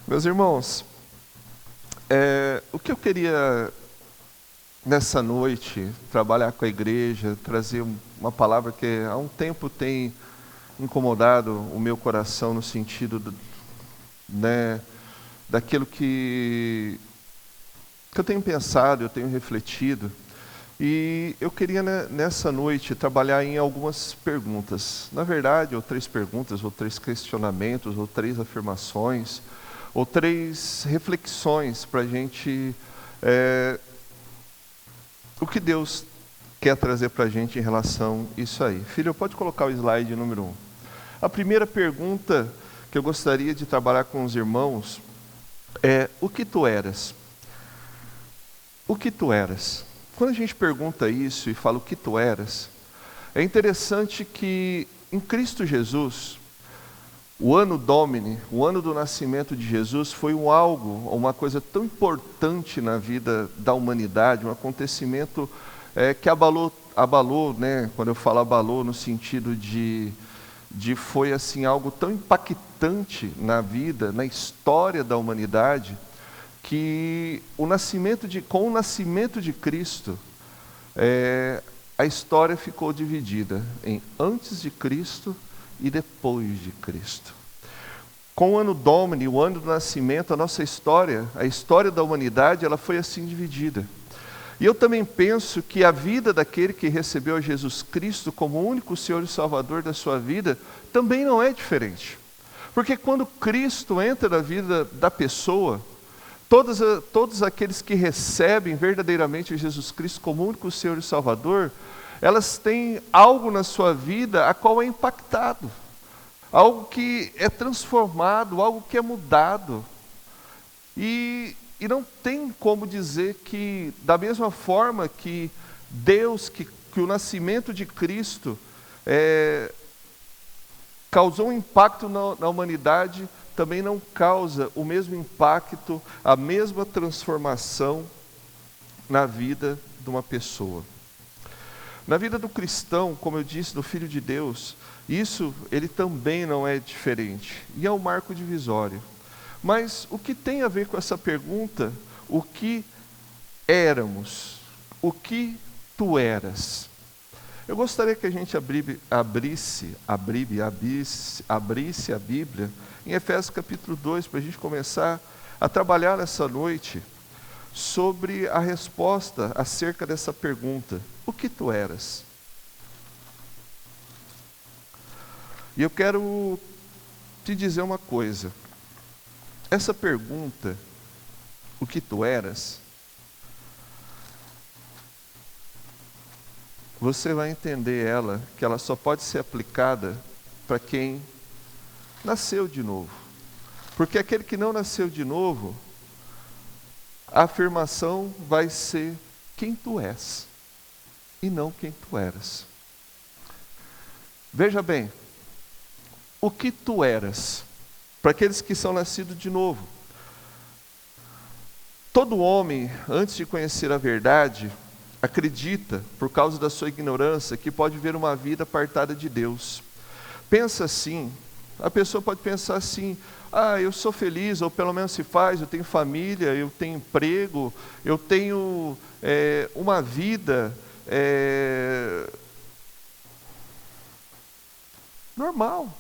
Meus irmãos, o que eu queria nessa noite trabalhar com a igreja, trazer uma palavra que há um tempo tem incomodado o meu coração no sentido daquilo que eu tenho pensado, eu tenho refletido. E eu queria nessa noite trabalhar em algumas perguntas. Na verdade, ou 3 perguntas, ou 3 questionamentos, ou 3 afirmações, ou 3 reflexões para a gente, o que Deus quer trazer para a gente em relação a isso aí. Filho, pode colocar o slide número 1. A primeira pergunta que eu gostaria de trabalhar com os irmãos é: o que tu eras? O que tu eras? Quando a gente pergunta isso e fala o que tu eras, é interessante que em Cristo Jesus, o ano Domini, o ano do nascimento de Jesus, foi uma coisa tão importante na vida da humanidade, um acontecimento que abalou, né? Quando eu falo abalou no sentido de foi assim algo tão impactante na vida, na história da humanidade, que com o nascimento de Cristo, a história ficou dividida em antes de Cristo e depois de Cristo. Com o ano Domini, o ano do nascimento, a nossa história, a história da humanidade, ela foi assim dividida. E eu também penso que a vida daquele que recebeu a Jesus Cristo como o único Senhor e Salvador da sua vida, também não é diferente. Porque quando Cristo entra na vida da pessoa, todos aqueles que recebem verdadeiramente Jesus Cristo como único Senhor e Salvador, elas têm algo na sua vida a qual é impactado, algo que é transformado, algo que é mudado. E não tem como dizer que, da mesma forma que Deus, que o nascimento de Cristo causou um impacto na humanidade, também não causa o mesmo impacto, a mesma transformação na vida de uma pessoa. Na vida do cristão, como eu disse, do Filho de Deus, ele também não é diferente, e é um marco divisório. Mas o que tem a ver com essa pergunta? O que éramos? O que tu eras? Eu gostaria que a gente abrisse a Bíblia em Efésios capítulo 2, para a gente começar a trabalhar nessa noite sobre a resposta acerca dessa pergunta: o que tu eras? E eu quero te dizer uma coisa. Essa pergunta, o que tu eras, você vai entender que ela só pode ser aplicada para quem nasceu de novo. Porque aquele que não nasceu de novo, a afirmação vai ser quem tu és, e não quem tu eras. Veja bem, o que tu eras, para aqueles que são nascidos de novo. Todo homem, antes de conhecer a verdade, acredita, por causa da sua ignorância, que pode viver uma vida apartada de Deus. Pensa assim, a pessoa pode pensar assim: eu sou feliz, ou pelo menos se faz, eu tenho família, eu tenho emprego, eu tenho uma vida normal.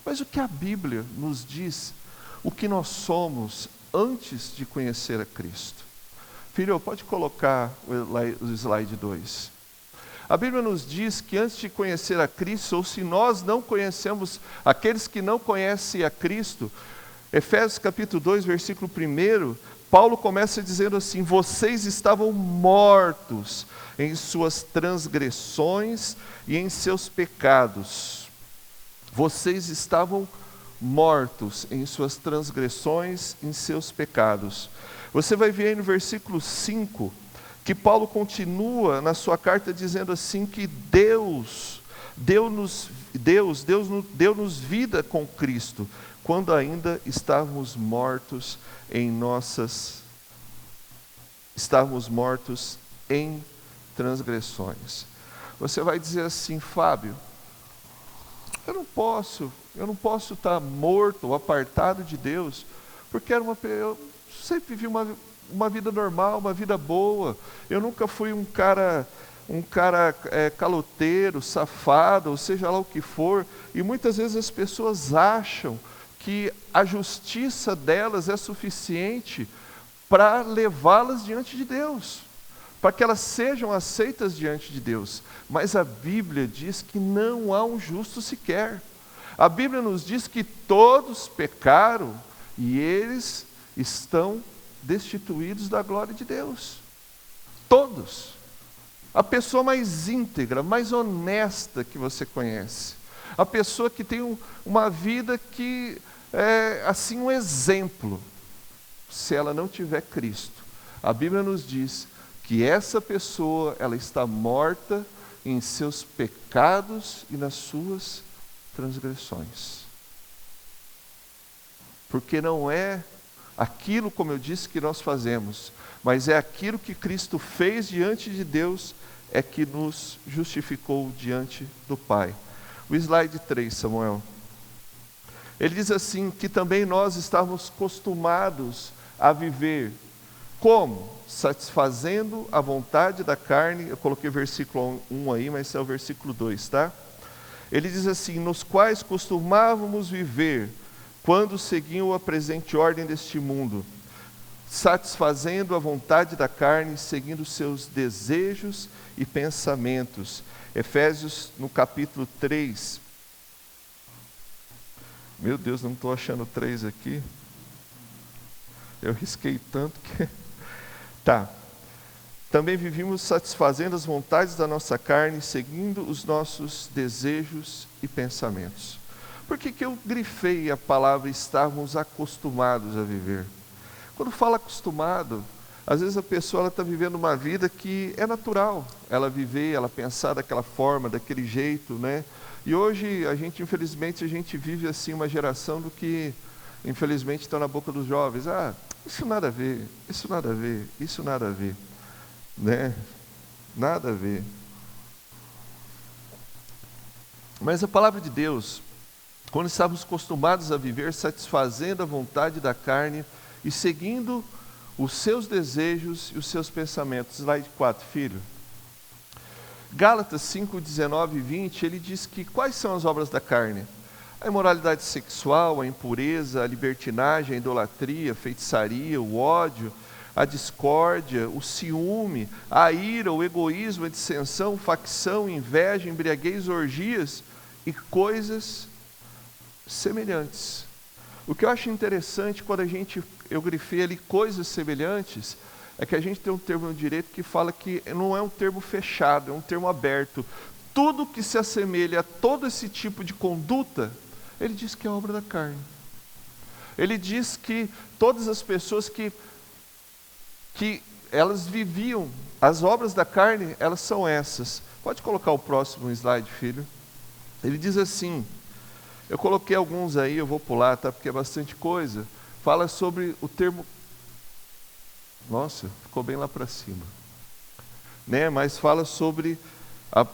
Mas o que a Bíblia nos diz, o que nós somos antes de conhecer a Cristo? Filho, pode colocar o slide 2. A Bíblia nos diz que antes de conhecer a Cristo, ou se nós não conhecemos aqueles que não conhecem a Cristo, Efésios capítulo 2, versículo 1, Paulo começa dizendo assim: vocês estavam mortos em suas transgressões e em seus pecados. Vocês estavam mortos em suas transgressões, em seus pecados. Você vai ver aí no versículo 5, que Paulo continua na sua carta dizendo assim que Deus deu-nos vida com Cristo, quando ainda estávamos mortos em transgressões. Você vai dizer assim: Fábio, eu não posso estar morto ou apartado de Deus, Porque eu sempre vivi uma vida normal, uma vida boa. Eu nunca fui um cara caloteiro, safado, ou seja lá o que for. E muitas vezes as pessoas acham que a justiça delas é suficiente para levá-las diante de Deus, para que elas sejam aceitas diante de Deus. Mas a Bíblia diz que não há um justo sequer. A Bíblia nos diz que todos pecaram e eles estão destituídos da glória de Deus. Todos. A pessoa mais íntegra, mais honesta que você conhece. A pessoa que tem uma vida que é assim um exemplo. Se ela não tiver Cristo, a Bíblia nos diz que essa pessoa, ela está morta em seus pecados e nas suas transgressões. Porque não é aquilo, como eu disse, que nós fazemos, mas é aquilo que Cristo fez diante de Deus, é que nos justificou diante do Pai. O slide 3, Samuel. Ele diz assim, que também nós estávamos acostumados a viver como? Satisfazendo a vontade da carne. Eu coloquei o versículo 1 aí, mas esse é o versículo 2, tá? Ele diz assim, nos quais costumávamos viver quando seguiam a presente ordem deste mundo, satisfazendo a vontade da carne, seguindo seus desejos e pensamentos. Efésios, no capítulo 3. Meu Deus, não estou achando 3 aqui. Eu risquei tanto que... Tá. Também vivíamos satisfazendo as vontades da nossa carne, seguindo os nossos desejos e pensamentos. Por que eu grifei a palavra estávamos acostumados a viver? Quando fala acostumado, às vezes a pessoa está vivendo uma vida que é natural, ela viver, ela pensar daquela forma, daquele jeito, né? E hoje, infelizmente, a gente vive assim uma geração do que, infelizmente, está na boca dos jovens. Ah, isso nada a ver, isso nada a ver, isso nada a ver, né? Nada a ver. Mas a palavra de Deus, quando estávamos acostumados a viver satisfazendo a vontade da carne e seguindo os seus desejos e os seus pensamentos. Slide 4, filho. Gálatas 5, 19 e 20, ele diz que quais são as obras da carne? A imoralidade sexual, a impureza, a libertinagem, a idolatria, a feitiçaria, o ódio, a discórdia, o ciúme, a ira, o egoísmo, a dissensão, facção, inveja, embriaguez, orgias e coisas semelhantes. O que eu acho interessante quando eu grifei ali coisas semelhantes, é que a gente tem um termo no direito que fala que não é um termo fechado, é um termo aberto. Tudo que se assemelha a todo esse tipo de conduta, ele diz que é obra da carne. Ele diz que todas as pessoas que elas viviam, as obras da carne, elas são essas. Pode colocar o próximo slide, filho. Ele diz assim, eu coloquei alguns aí, eu vou pular, tá? Porque é bastante coisa. Fala sobre o termo... Nossa, ficou bem lá para cima. Né? Mas fala sobre a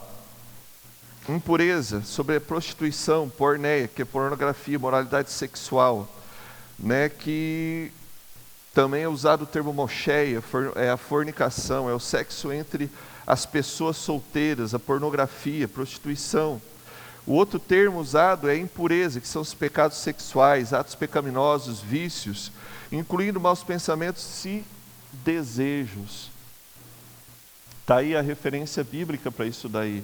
impureza, sobre a prostituição, porneia, que é pornografia, moralidade sexual. Né? Que também é usado o termo mocheia, é a fornicação, é o sexo entre as pessoas solteiras, a pornografia, prostituição. O outro termo usado é impureza, que são os pecados sexuais, atos pecaminosos, vícios, incluindo maus pensamentos e desejos. Está aí a referência bíblica para isso daí.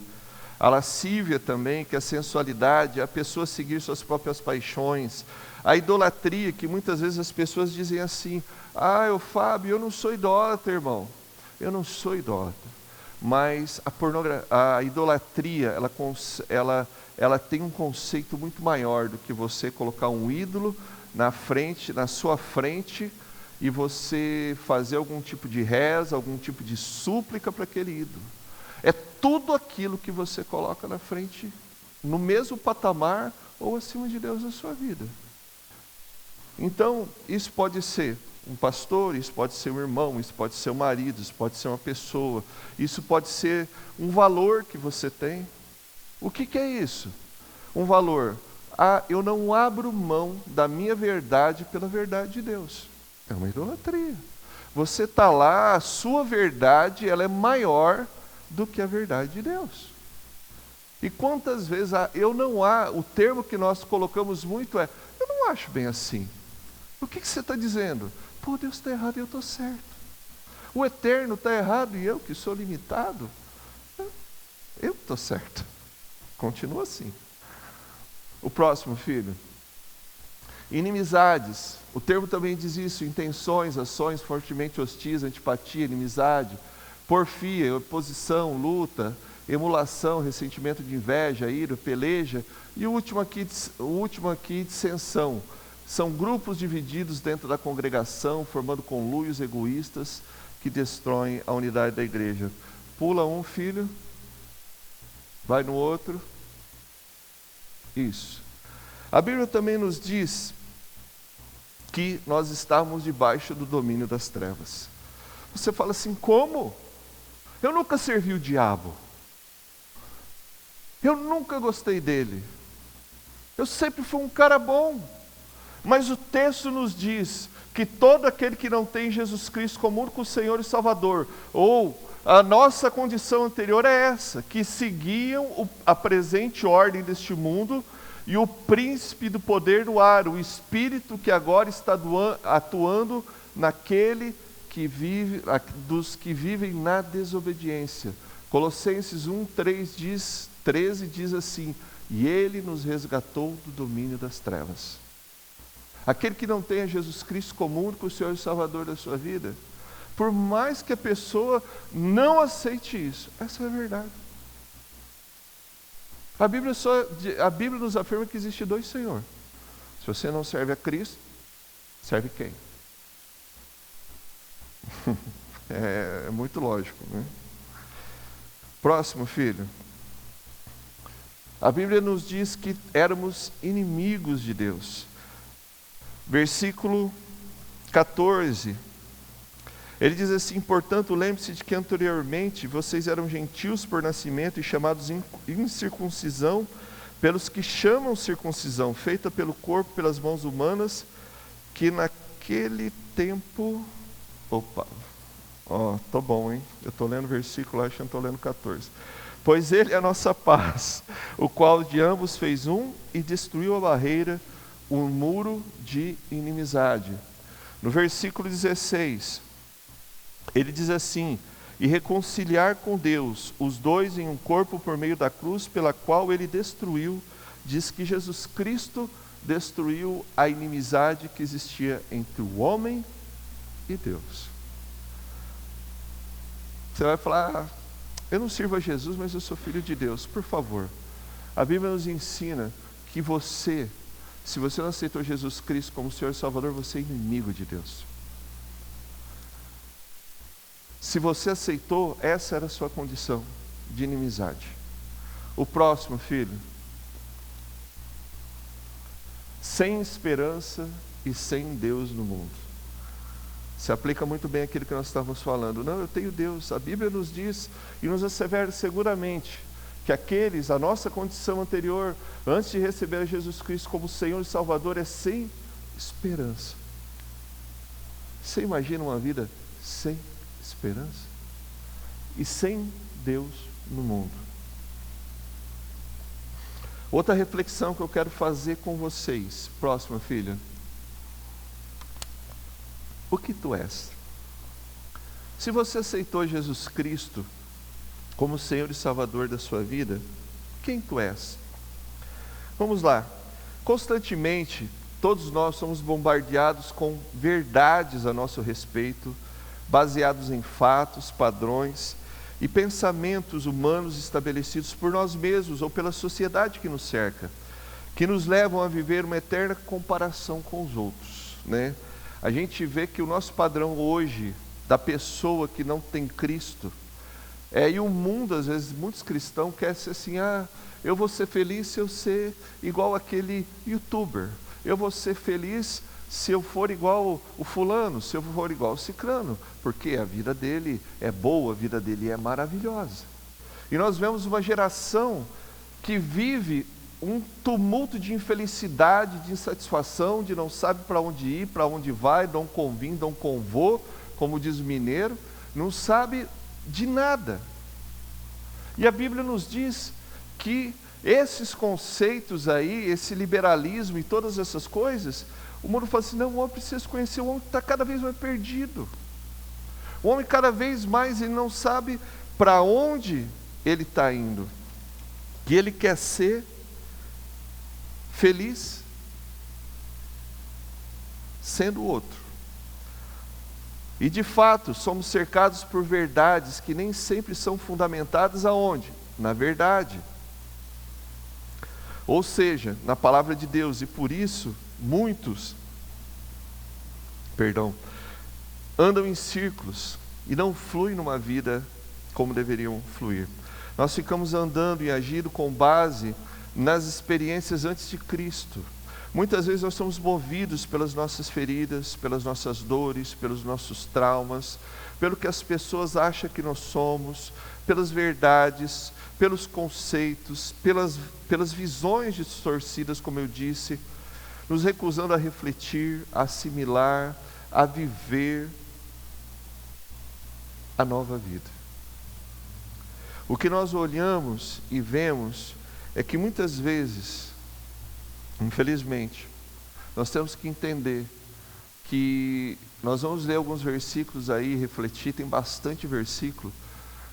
A lascívia também, que é a sensualidade, a pessoa seguir suas próprias paixões. A idolatria, que muitas vezes as pessoas dizem assim, Fábio, eu não sou idólatra, irmão. Eu não sou idólatra. Mas a idolatria, ela tem um conceito muito maior do que você colocar um ídolo na sua frente, e você fazer algum tipo de reza, algum tipo de súplica para aquele ídolo. É tudo aquilo que você coloca na frente, no mesmo patamar ou acima de Deus na sua vida. Então, isso pode ser um pastor, isso pode ser um irmão, isso pode ser um marido, isso pode ser uma pessoa, isso pode ser um valor que você tem. O que é isso? Um valor. eu não abro mão da minha verdade pela verdade de Deus. É uma idolatria. Você está lá, a sua verdade, ela é maior do que a verdade de Deus. E quantas vezes o termo que nós colocamos muito é, eu não acho bem assim. O que você está dizendo? Pô, Deus está errado e eu estou certo. O eterno está errado e eu que sou limitado, eu estou certo. Continua assim. O próximo, filho. Inimizades. O termo também diz isso, intenções, ações fortemente hostis, antipatia, inimizade, porfia, oposição, luta, emulação, ressentimento de inveja, ira, peleja. E o último aqui, dissensão. São grupos divididos dentro da congregação, formando conluios egoístas que destroem a unidade da igreja. Pula um, filho. Vai no outro. Isso. A Bíblia também nos diz que nós estamos debaixo do domínio das trevas. Você fala assim, como? Eu nunca servi o diabo. Eu nunca gostei dele. Eu sempre fui um cara bom. Mas o texto nos diz que todo aquele que não tem Jesus Cristo como único Senhor e Salvador, ou a nossa condição anterior é essa, que seguiam a presente ordem deste mundo, e o príncipe do poder do ar, o espírito que agora está atuando naquele que vive, dos que vivem na desobediência. Colossenses 1:13 diz assim, e ele nos resgatou do domínio das trevas. Aquele que não tenha Jesus Cristo como único Senhor e Salvador da sua vida, por mais que a pessoa não aceite isso, essa é a verdade. A Bíblia nos afirma que existe dois senhores. Se você não serve a Cristo, serve quem? É muito lógico, né? Próximo, filho. A Bíblia nos diz que éramos inimigos de Deus. Versículo 14. Ele diz assim, portanto, lembre-se de que anteriormente vocês eram gentios por nascimento e chamados incircuncisão pelos que chamam circuncisão, feita pelo corpo, pelas mãos humanas, que naquele tempo... Tô bom, hein? Eu estou lendo o versículo, acho que eu estou lendo 14. Pois ele é a nossa paz, o qual de ambos fez um e destruiu a barreira, o muro de inimizade. No versículo 16... ele diz assim, e reconciliar com Deus os dois em um corpo por meio da cruz, pela qual ele destruiu, diz que Jesus Cristo destruiu a inimizade que existia entre o homem e Deus. Você vai falar, eu não sirvo a Jesus, mas eu sou filho de Deus. Por favor, a Bíblia nos ensina que se você não aceitou Jesus Cristo como Senhor e Salvador, você é inimigo de Deus. Se você aceitou, essa era a sua condição de inimizade. O próximo, filho. Sem esperança e sem Deus no mundo. Se aplica muito bem aquilo que nós estávamos falando. Não, eu tenho Deus. A Bíblia nos diz e nos assevera seguramente que a nossa condição anterior, antes de receber a Jesus Cristo como Senhor e Salvador, é sem esperança. Você imagina uma vida sem esperança e sem Deus no mundo? Outra reflexão que eu quero fazer com vocês. Próxima, filha. O que tu és? Se você aceitou Jesus Cristo como Senhor e Salvador da sua vida, quem tu és? Vamos lá. Constantemente, todos nós somos bombardeados com verdades a nosso respeito, baseados em fatos, padrões e pensamentos humanos estabelecidos por nós mesmos ou pela sociedade que nos cerca, que nos levam a viver uma eterna comparação com os outros, né? A gente vê que o nosso padrão hoje, da pessoa que não tem Cristo, e o mundo, às vezes, muitos cristãos querem ser assim, eu vou ser feliz se eu ser igual aquele youtuber, eu vou ser feliz se eu for igual o fulano, se eu for igual o ciclano, porque a vida dele é boa, a vida dele é maravilhosa. E nós vemos uma geração que vive um tumulto de infelicidade, de insatisfação, de não sabe para onde ir, para onde vai, não convim, não convô, como diz o mineiro, não sabe de nada. E a Bíblia nos diz que esses conceitos aí, esse liberalismo e todas essas coisas, o mundo fala assim, não, o homem precisa conhecer, o homem está cada vez mais perdido. O homem cada vez mais, ele não sabe para onde ele está indo. E ele quer ser feliz sendo outro. E de fato, somos cercados por verdades que nem sempre são fundamentadas aonde? Na verdade. Ou seja, na palavra de Deus. E por isso, muitos, andam em círculos e não fluem numa vida como deveriam fluir. Nós ficamos andando e agindo com base nas experiências antes de Cristo. Muitas vezes nós somos movidos pelas nossas feridas, pelas nossas dores, pelos nossos traumas, pelo que as pessoas acham que nós somos, pelas verdades, pelos conceitos, pelas visões distorcidas, como eu disse, nos recusando a refletir, a assimilar, a viver a nova vida. O que nós olhamos e vemos é que muitas vezes, infelizmente, nós temos que entender que nós vamos ler alguns versículos aí, refletir, tem bastante versículo,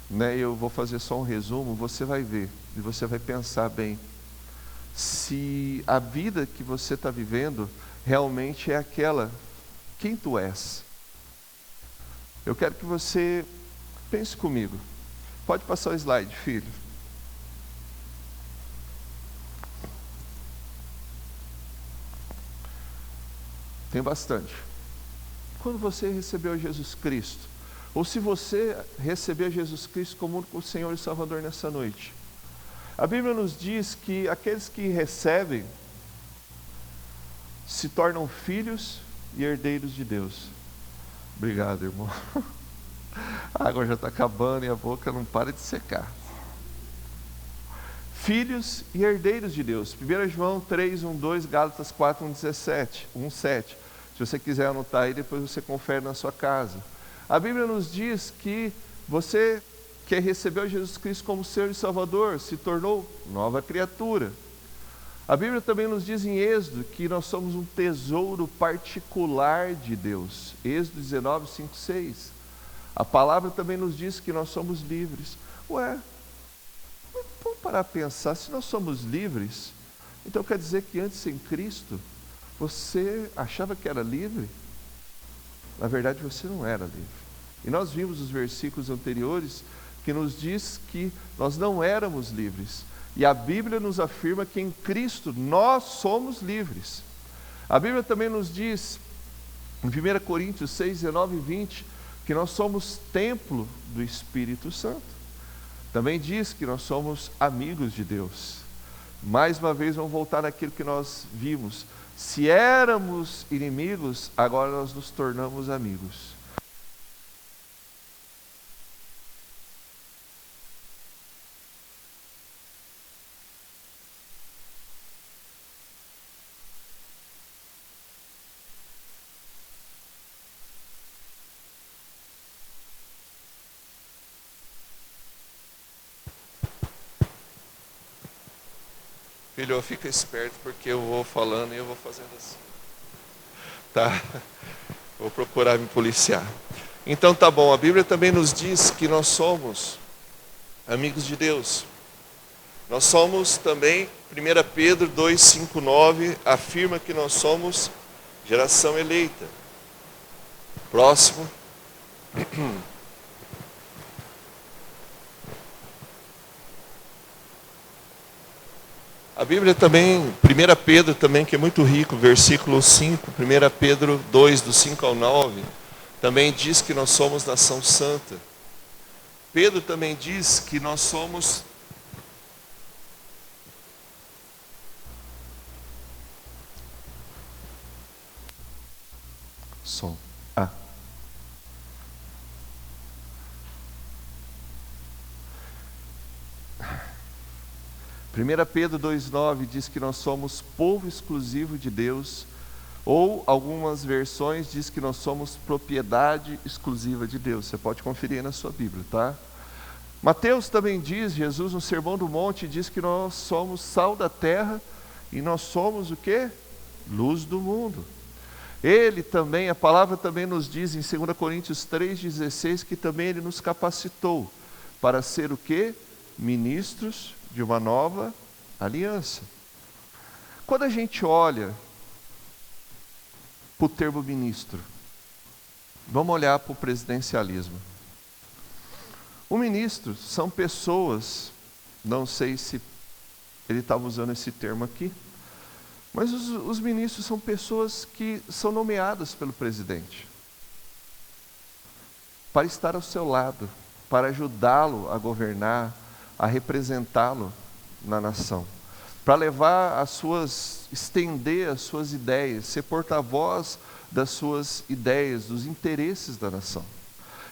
né? Eu vou fazer só um resumo, você vai ver e você vai pensar bem se a vida que você está vivendo realmente é aquela, quem tu és. Eu quero que você pense comigo. Pode passar o slide, filho. Tem bastante. Quando você recebeu Jesus Cristo, ou se você recebeu Jesus Cristo como único Senhor e Salvador nessa noite, a Bíblia nos diz que aqueles que recebem se tornam filhos e herdeiros de Deus. Obrigado, irmão. A água já está acabando e a boca não para de secar. Filhos e herdeiros de Deus. 1 João 3, 1, 2, Gálatas 4, 1, 17, 1, 7. Se você quiser anotar aí, depois você confere na sua casa. A Bíblia nos diz que você que recebeu Jesus Cristo como Senhor e Salvador, se tornou nova criatura. A Bíblia também nos diz em Êxodo que nós somos um tesouro particular de Deus. Êxodo 19, 5, 6. A palavra também nos diz que nós somos livres. Ué, vamos parar a pensar, se nós somos livres, então quer dizer que antes em Cristo, você achava que era livre? Na verdade você não era livre. E nós vimos os versículos anteriores que nos diz que nós não éramos livres. E a Bíblia nos afirma que em Cristo nós somos livres. A Bíblia também nos diz, em 1 Coríntios 6, 19 e 20, que nós somos templo do Espírito Santo. Também diz que nós somos amigos de Deus. Mais uma vez vamos voltar naquilo que nós vimos. Se éramos inimigos, agora nós nos tornamos amigos. Filho, fica esperto porque eu vou falando e eu vou fazendo assim. Tá? Vou procurar me policiar. Então tá bom, a Bíblia também nos diz que nós somos amigos de Deus. Nós somos também, 1 Pedro 2, 5, 9, afirma que nós somos geração eleita. Próximo. A Bíblia também, 1 Pedro também, que é muito rico, versículo 5, 1 Pedro 2, do 5 ao 9, também diz que nós somos nação santa. Pedro também diz que nós somos som. 1 Pedro 2,9 diz que nós somos povo exclusivo de Deus, ou algumas versões diz que nós somos propriedade exclusiva de Deus. Você pode conferir aí na sua Bíblia, tá? Mateus também diz, Jesus no Sermão do Monte diz que nós somos sal da terra e nós somos o quê? Luz do mundo. Ele também, a palavra também nos diz em 2 Coríntios 3,16 que também Ele nos capacitou para ser o quê? Ministros de uma nova aliança. Quando a gente olha para o termo ministro, vamos olhar para o presidencialismo. O ministro são pessoas, não sei se ele estava usando esse termo aqui, mas os ministros são pessoas que são nomeadas pelo presidente para estar ao seu lado, para ajudá-lo a governar, a representá-lo na nação, para levar estender as suas ideias, ser porta-voz das suas ideias, dos interesses da nação.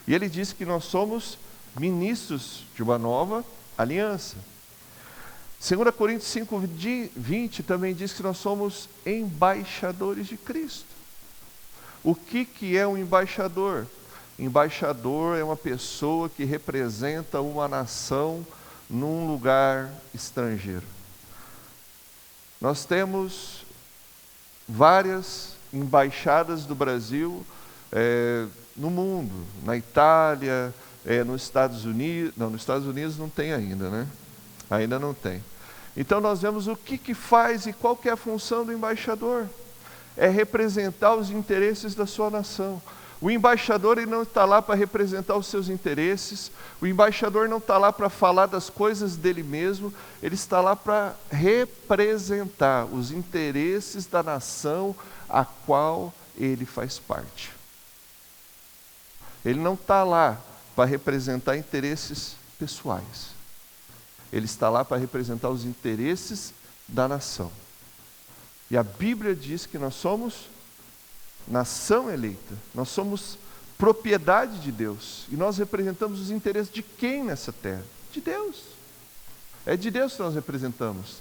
E ele diz que nós somos ministros de uma nova aliança. 2 Coríntios 5:20 também diz que nós somos embaixadores de Cristo. O que é um embaixador? Embaixador é uma pessoa que representa uma nação num lugar estrangeiro. Nós temos várias embaixadas do Brasil no mundo, na Itália, nos Estados Unidos. Não, nos Estados Unidos não tem ainda, né? Ainda não tem. Então nós vemos o que faz e qual que é a função do embaixador. É representar os interesses da sua nação. O embaixador ele não está lá para representar os seus interesses, o embaixador não está lá para falar das coisas dele mesmo, ele está lá para representar os interesses da nação a qual ele faz parte. Ele não está lá para representar interesses pessoais. Ele está lá para representar os interesses da nação. E a Bíblia diz que nós somos nação eleita, nós somos propriedade de Deus, e nós representamos os interesses de quem nessa terra? De Deus. É de Deus que nós representamos.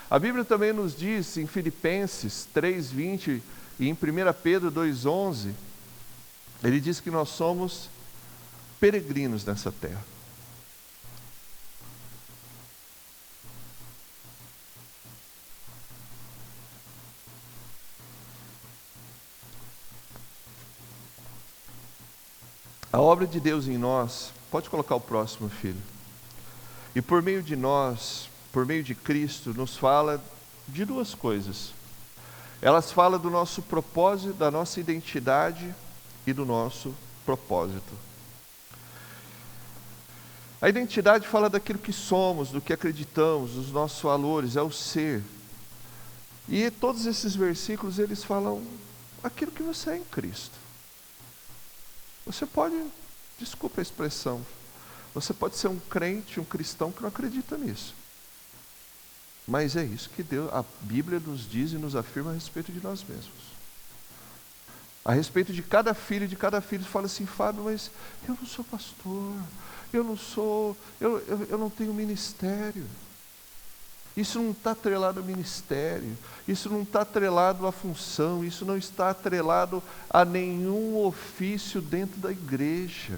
A Bíblia também nos diz em Filipenses 3:20 e em 1 Pedro 2:11, ele diz que nós somos peregrinos nessa terra. A obra de Deus em nós, pode colocar o próximo, filho. E por meio de nós, por meio de Cristo, nos fala de duas coisas. Elas falam do nosso propósito, da nossa identidade e do nosso propósito. A identidade fala daquilo que somos, do que acreditamos, dos nossos valores, é o ser. E todos esses versículos, eles falam aquilo que você é em Cristo. Você pode, desculpa a expressão, você pode ser um crente, um cristão que não acredita nisso. Mas é isso que a Bíblia nos diz e nos afirma a respeito de nós mesmos. A respeito de cada filho, fala assim: Fábio, mas eu não sou pastor, eu não tenho ministério. Isso não está atrelado ao ministério, isso não está atrelado à função, isso não está atrelado a nenhum ofício dentro da igreja.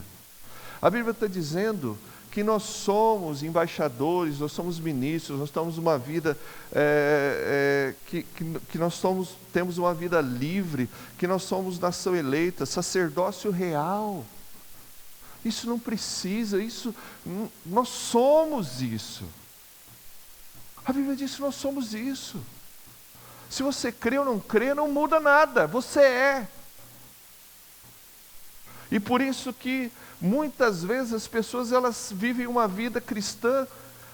A Bíblia está dizendo que nós somos embaixadores, nós somos ministros, nós temos uma vida, que nós temos uma vida livre, que nós somos nação eleita, sacerdócio real. Isso não precisa, nós somos isso. A Bíblia diz que nós somos isso. Se você crê ou não crê, não muda nada, você é. E por isso que muitas vezes as pessoas elas vivem uma vida cristã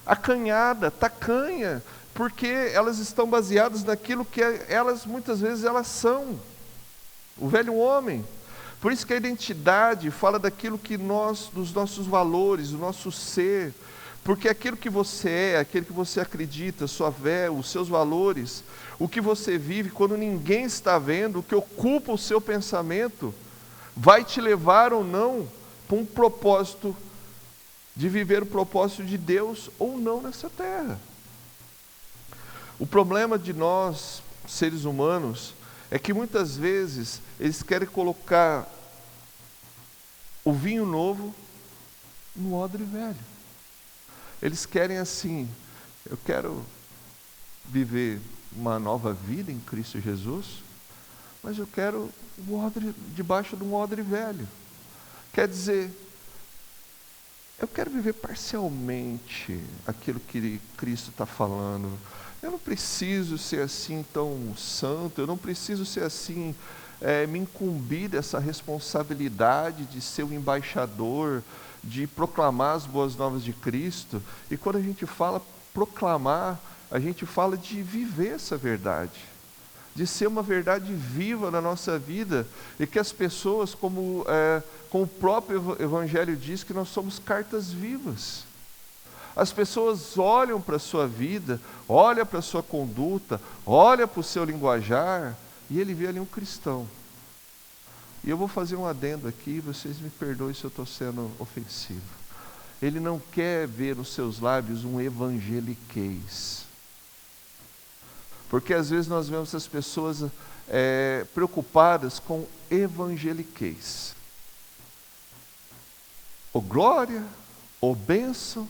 acanhada, tacanha, porque elas estão baseadas naquilo que elas muitas vezes elas são. O velho homem. Por isso que a identidade fala daquilo que dos nossos valores, do nosso ser. Porque aquilo que você é, aquilo que você acredita, sua fé, os seus valores, o que você vive quando ninguém está vendo, o que ocupa o seu pensamento, vai te levar ou não para um propósito, de viver o propósito de Deus ou não nessa terra. O problema de nós, seres humanos, é que muitas vezes eles querem colocar o vinho novo no odre velho. Eles querem assim, eu quero viver uma nova vida em Cristo Jesus, mas eu quero o odre debaixo de um odre velho. Quer dizer, eu quero viver parcialmente aquilo que Cristo está falando. Eu não preciso ser assim tão santo, eu não preciso ser assim, me incumbir dessa responsabilidade de ser o embaixador, de proclamar as boas novas de Cristo. E quando a gente fala proclamar, a gente fala de viver essa verdade, de ser uma verdade viva na nossa vida, e que as pessoas, como o próprio Evangelho diz, que nós somos cartas vivas. As pessoas olham para a sua vida, olham para a sua conduta, olham para o seu linguajar, e ele vê ali um cristão. E eu vou fazer um adendo aqui, vocês me perdoem se eu estou sendo ofensivo. Ele não quer ver nos seus lábios um evangeliquez. Porque às vezes nós vemos as pessoas preocupadas com evangeliquez. Ou glória, ou bênção,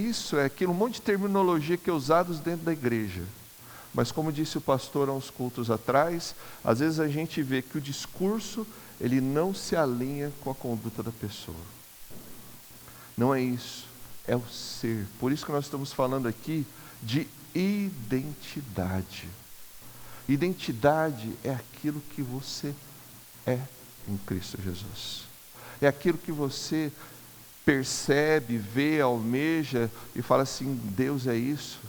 isso, aquilo, um monte de terminologia que é usados dentro da igreja. Mas como disse o pastor há uns cultos atrás, às vezes a gente vê que o discurso, ele não se alinha com a conduta da pessoa. Não é isso, é o ser. Por isso que nós estamos falando aqui de identidade. Identidade é aquilo que você é em Cristo Jesus. É aquilo que você percebe, vê, almeja e fala assim, Deus é isso,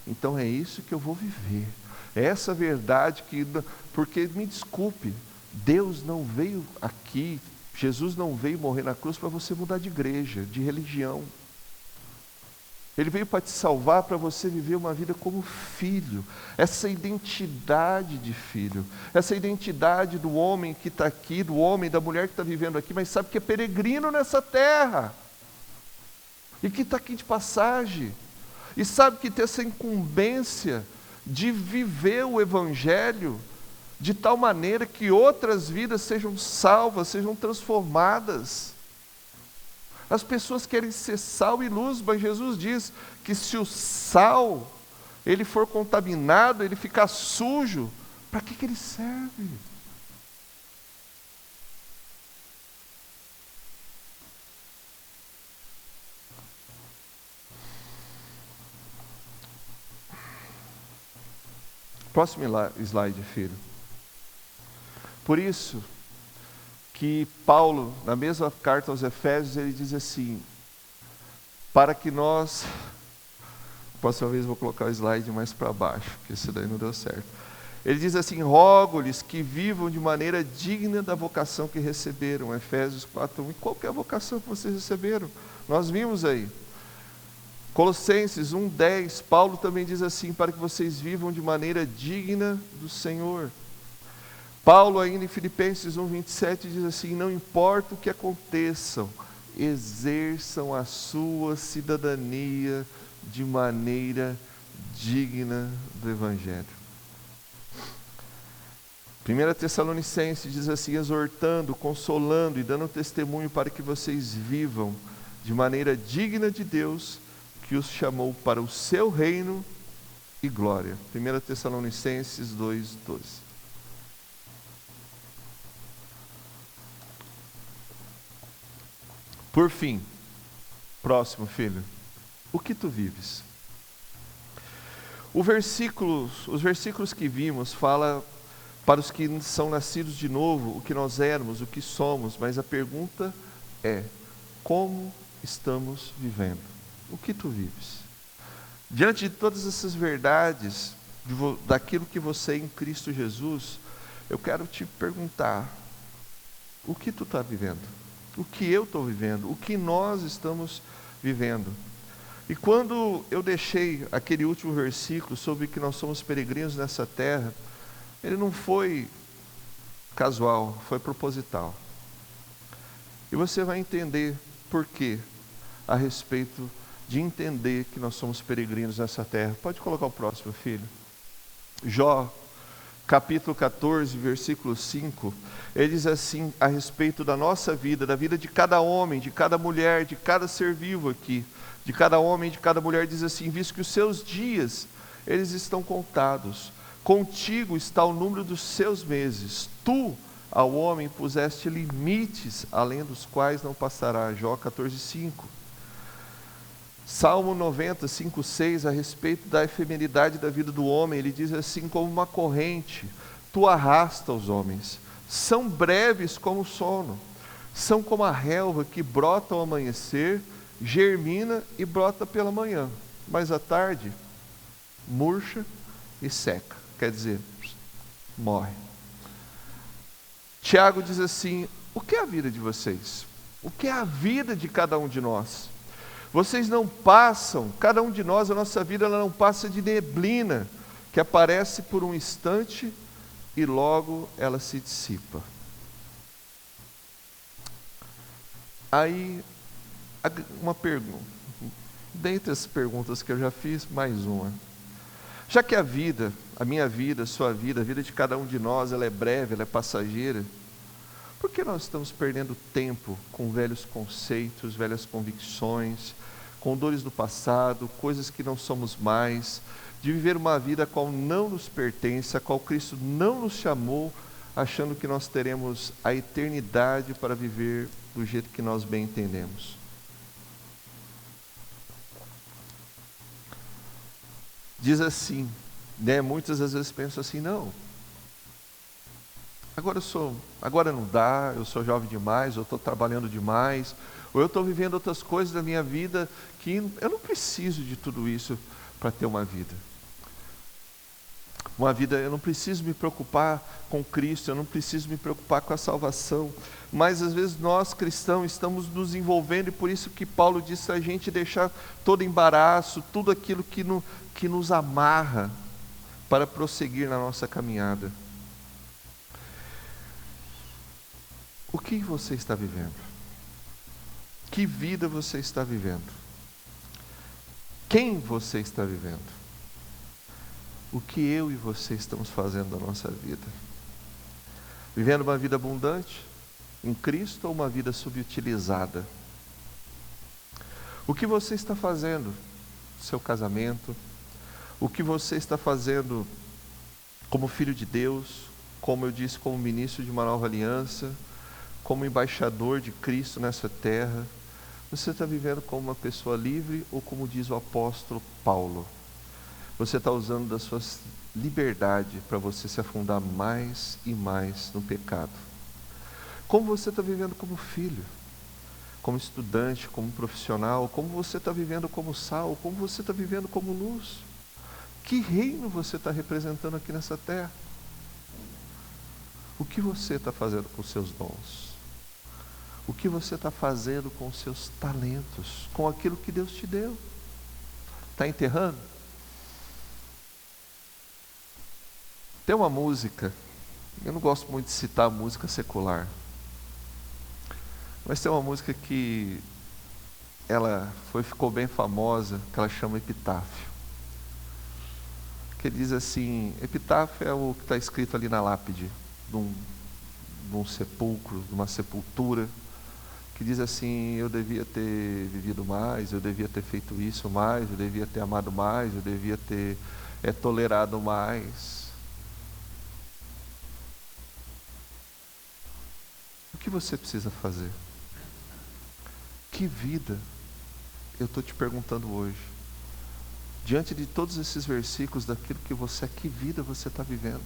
então é isso que eu vou viver. É essa verdade que, porque me desculpe, Deus não veio aqui, Jesus não veio morrer na cruz para você mudar de igreja, de religião. Ele veio para te salvar, para você viver uma vida como filho. Essa identidade de filho, essa identidade do homem que está aqui, do homem, da mulher que está vivendo aqui, mas sabe que é peregrino nessa terra, e que está aqui de passagem, e sabe que tem essa incumbência de viver o Evangelho de tal maneira que outras vidas sejam salvas, sejam transformadas. As pessoas querem ser sal e luz, mas Jesus diz que se o sal, ele for contaminado, ele ficar sujo, para que ele serve? Próximo slide, filho. Por isso que Paulo, na mesma carta aos Efésios, ele diz assim, para que nós, próxima vez vou colocar o slide mais para baixo, porque esse daí não deu certo. Ele diz assim, rogo-lhes que vivam de maneira digna da vocação que receberam, Efésios 4:1, e qual que é a vocação que vocês receberam? Nós vimos aí. Colossenses 1:10, Paulo também diz assim, para que vocês vivam de maneira digna do Senhor. Paulo ainda em Filipenses 1:27 diz assim, não importa o que aconteçam, exerçam a sua cidadania de maneira digna do Evangelho. 1 Tessalonicenses diz assim, exortando, consolando e dando testemunho para que vocês vivam de maneira digna de Deus, que os chamou para o seu reino e glória. 1 Tessalonicenses 2:12. Por fim, próximo, filho, o que tu vives? Os versículos que vimos fala para os que são nascidos de novo, o que nós éramos, o que somos, mas a pergunta é, como estamos vivendo? O que tu vives? Diante de todas essas verdades, daquilo que você é em Cristo Jesus, eu quero te perguntar, o que tu está vivendo? O que eu estou vivendo? O que nós estamos vivendo? E quando eu deixei aquele último versículo sobre que nós somos peregrinos nessa terra, ele não foi casual, foi proposital. E você vai entender por quê a respeito de entender que nós somos peregrinos nessa terra. Pode colocar o próximo, filho. Jó, capítulo 14, versículo 5, ele diz assim a respeito da nossa vida, da vida de cada homem, de cada mulher, de cada ser vivo aqui, de cada homem, de cada mulher, diz assim: visto que os seus dias, eles estão contados, contigo está o número dos seus meses, tu ao homem puseste limites, além dos quais não passará. Jó 14, 5. Salmo 90, 5, 6, a respeito da efemeridade da vida do homem, ele diz assim: como uma corrente, tu arrasta os homens, são breves como o sono, são como a relva que brota ao amanhecer, germina e brota pela manhã, mas à tarde murcha e seca, quer dizer, morre. Tiago diz assim: o que é a vida de vocês? O que é a vida de cada um de nós? Vocês não passam, cada um de nós, a nossa vida ela não passa de neblina, que aparece por um instante e logo ela se dissipa. Aí, uma pergunta, dentre as perguntas que eu já fiz, mais uma. Já que a vida, a minha vida, a sua vida, a vida de cada um de nós, ela é breve, ela é passageira, por que nós estamos perdendo tempo com velhos conceitos, velhas convicções, com dores do passado, coisas que não somos mais, de viver uma vida a qual não nos pertence, a qual Cristo não nos chamou, achando que nós teremos a eternidade para viver do jeito que nós bem entendemos? Diz assim, né? Muitas das vezes pensam assim: não, agora não dá, eu sou jovem demais, eu estou trabalhando demais, ou eu estou vivendo outras coisas da minha vida que eu não preciso de tudo isso para ter uma vida. Uma vida, eu não preciso me preocupar com Cristo, eu não preciso me preocupar com a salvação. Mas às vezes nós cristãos estamos nos envolvendo, e por isso que Paulo disse a gente deixar todo embaraço, tudo aquilo que nos amarra para prosseguir na nossa caminhada. O que você está vivendo? Que vida você está vivendo? Quem você está vivendo? O que eu e você estamos fazendo da nossa vida? Vivendo uma vida abundante em Cristo ou uma vida subutilizada? O que você está fazendo no seu casamento? O que você está fazendo como filho de Deus? Como eu disse, como ministro de uma nova aliança? Como embaixador de Cristo nessa terra? Você está vivendo como uma pessoa livre, ou como diz o apóstolo Paulo, você está usando da sua liberdade para você se afundar mais e mais no pecado? Como você está vivendo como filho, como estudante, como profissional? Como você está vivendo como sal? Como você está vivendo como luz? Que reino você está representando aqui nessa terra? O que você está fazendo com os seus dons? O que você está fazendo com os seus talentos? Com aquilo que Deus te deu? Está enterrando? Tem uma música, eu não gosto muito de citar música secular, mas tem uma música que ficou bem famosa, que ela chama Epitáfio. Que diz assim, epitáfio é o que está escrito ali na lápide de um sepulcro, de uma sepultura, que diz assim: eu devia ter vivido mais, eu devia ter feito isso mais, eu devia ter amado mais, eu devia ter tolerado mais. O que você precisa fazer? Que vida? Eu estou te perguntando hoje, diante de todos esses versículos, daquilo que você é, que vida você está vivendo?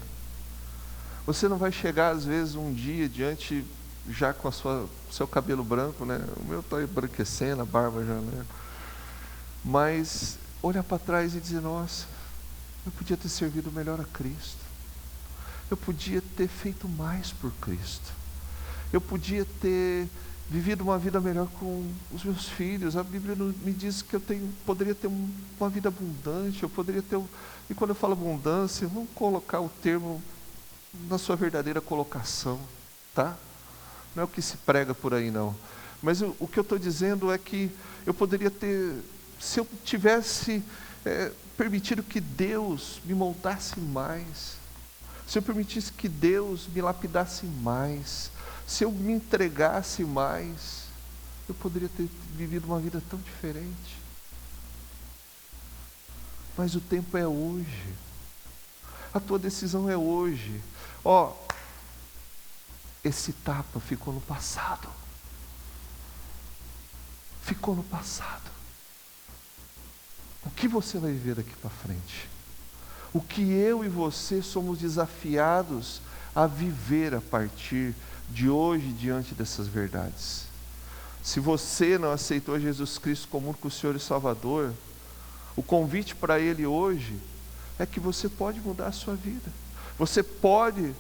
Você não vai chegar às vezes um dia diante, já com seu cabelo branco, né? O meu está embranquecendo, a barba já, né? Mas olhar para trás e dizer: nossa, eu podia ter servido melhor a Cristo, eu podia ter feito mais por Cristo, eu podia ter vivido uma vida melhor com os meus filhos. A Bíblia me diz que poderia ter uma vida abundante, eu poderia ter. E quando eu falo abundância, vamos colocar o termo na sua verdadeira colocação, tá? Não é o que se prega por aí, não. Mas o que eu estou dizendo é que eu poderia ter se eu tivesse permitido que Deus me moldasse mais, se eu permitisse que Deus me lapidasse mais, se eu me entregasse mais, eu poderia ter vivido uma vida tão diferente. Mas o tempo é hoje. A tua decisão é hoje. Esse tapa ficou no passado. Ficou no passado. O que você vai viver daqui para frente? O que eu e você somos desafiados a viver a partir de hoje, diante dessas verdades. Se você não aceitou Jesus Cristo como único Senhor e Salvador, o convite para Ele hoje é que você pode mudar a sua vida. Você pode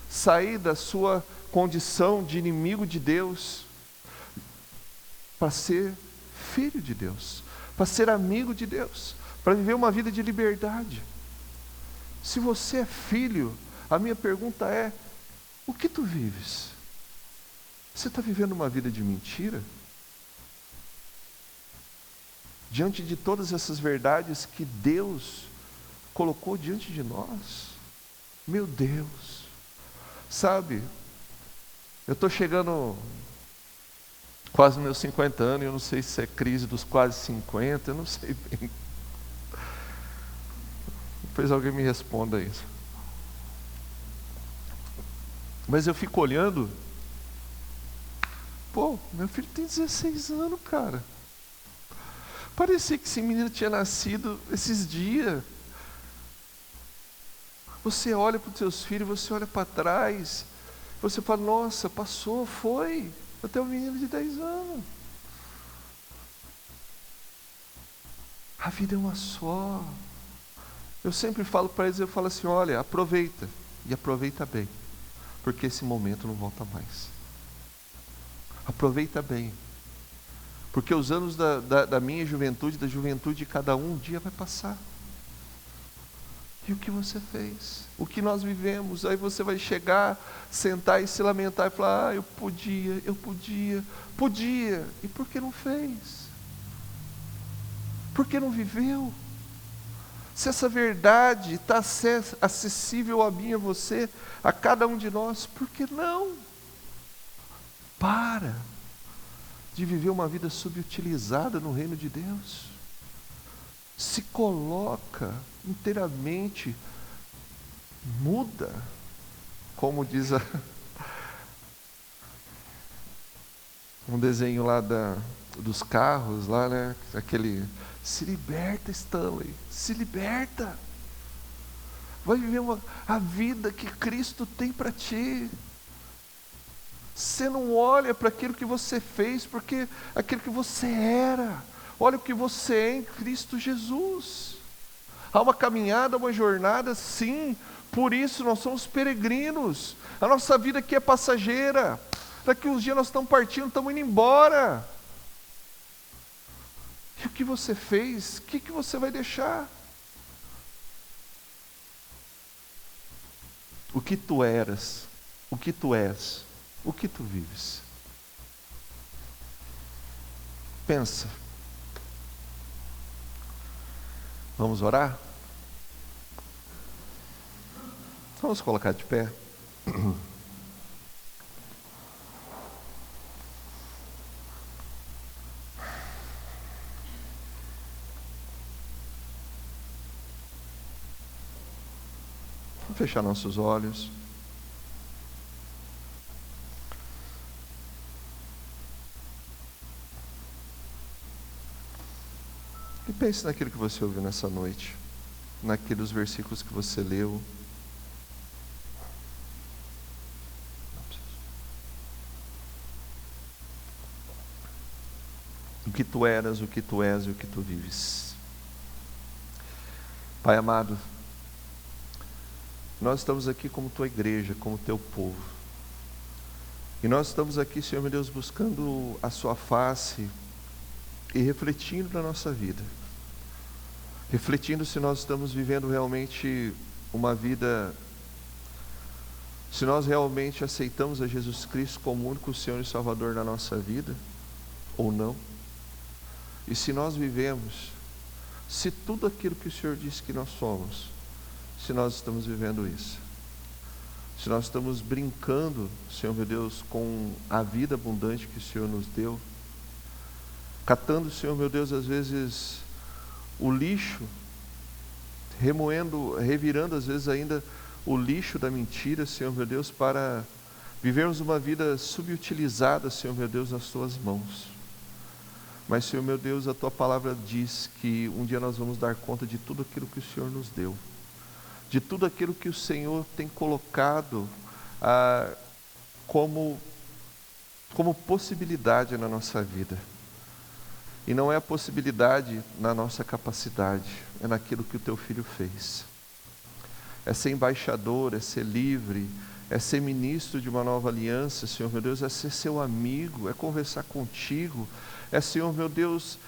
sair da sua condição de inimigo de Deus para ser filho de Deus, para ser amigo de Deus, para viver uma vida de liberdade. Se você é filho, a minha pergunta é: o que tu vives? Você está vivendo uma vida de mentira? Diante de todas essas verdades que Deus colocou diante de nós? Meu Deus! Sabe, eu estou chegando quase nos meus 50 anos, eu não sei se é crise dos quase 50, eu não sei bem. Depois alguém me responda isso. Mas eu fico olhando, meu filho tem 16 anos, cara. Parecia que esse menino tinha nascido esses dias. Você olha para os seus filhos, você olha para trás, você fala: nossa, passou, foi. Até um menino de 10 anos. A vida é uma só. Eu sempre falo para eles, eu falo assim: olha, aproveita, e aproveita bem, porque esse momento não volta mais. Aproveita bem, porque os anos da minha juventude, da juventude de cada um dia vai passar. E o que você fez? O que nós vivemos? Aí você vai chegar, sentar e se lamentar e falar: eu podia. E por que não fez? Por que não viveu? Se essa verdade está acessível a mim, a você, a cada um de nós, por que não? Para de viver uma vida subutilizada no reino de Deus. Se coloca inteiramente, muda, como diz um desenho lá dos carros, lá, né? Aquele: se liberta, Stanley, se liberta. Vai viver a vida que Cristo tem para ti. Você não olha para aquilo que você fez, porque aquilo que você era. Olha o que você é em Cristo Jesus. Há uma caminhada, uma jornada, sim. Por isso nós somos peregrinos. A nossa vida aqui é passageira. Daqui uns dias nós estamos partindo, estamos indo embora. E o que você fez? O que você vai deixar? O que tu eras, o que tu és, o que tu vives? Pensa. Vamos orar? Vamos colocar de pé. Vamos fechar nossos olhos. E pense naquilo que você ouviu nessa noite, naqueles versículos que você leu. O que tu eras, o que tu és e o que tu vives. Pai amado, nós estamos aqui como tua igreja, como teu povo. E nós estamos aqui, Senhor meu Deus, buscando a sua face e refletindo na nossa vida. Refletindo se nós estamos vivendo realmente uma vida, se nós realmente aceitamos a Jesus Cristo como único Senhor e Salvador da nossa vida, ou não. E se nós vivemos se tudo aquilo que o Senhor disse que nós somos, se nós estamos vivendo isso. Se nós estamos brincando, Senhor meu Deus, com a vida abundante que o Senhor nos deu, catando, Senhor meu Deus, às vezes o lixo, revirando às vezes ainda o lixo da mentira, Senhor meu Deus, para vivermos uma vida subutilizada, Senhor meu Deus, nas Tuas mãos. Mas, Senhor meu Deus, a Tua palavra diz que um dia nós vamos dar conta de tudo aquilo que o Senhor nos deu, de tudo aquilo que o Senhor tem colocado como possibilidade na nossa vida. E não é a possibilidade na nossa capacidade, é naquilo que o Teu Filho fez. É ser embaixador, é ser livre, é ser ministro de uma nova aliança, Senhor meu Deus, é ser seu amigo, é conversar contigo, é, Senhor meu Deus,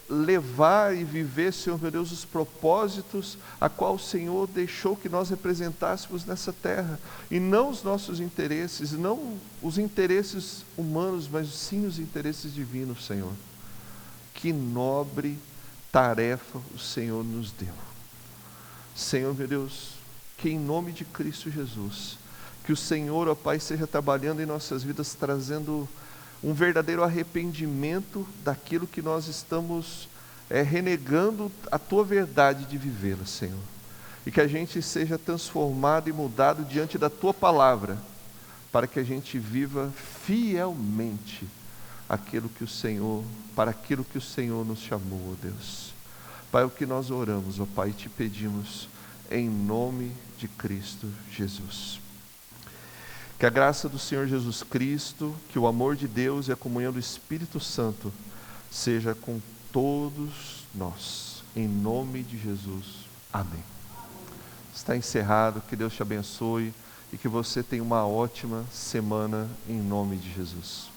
levar e viver, Senhor meu Deus, os propósitos a qual o Senhor deixou que nós representássemos nessa terra, e não os nossos interesses, não os interesses humanos, mas sim os interesses divinos, Senhor. Que nobre tarefa o Senhor nos deu. Senhor meu Deus, que em nome de Cristo Jesus, que o Senhor, ó Pai, seja trabalhando em nossas vidas, trazendo um verdadeiro arrependimento daquilo que nós estamos renegando a Tua verdade de vivê-la, Senhor. E que a gente seja transformado e mudado diante da Tua palavra, para que a gente viva fielmente para aquilo que o Senhor nos chamou, ó Deus. Pai, o que nós oramos, ó Pai, te pedimos em nome de Cristo Jesus. Que a graça do Senhor Jesus Cristo, que o amor de Deus e a comunhão do Espírito Santo seja com todos nós, em nome de Jesus. Amém. Está encerrado, que Deus te abençoe e que você tenha uma ótima semana em nome de Jesus.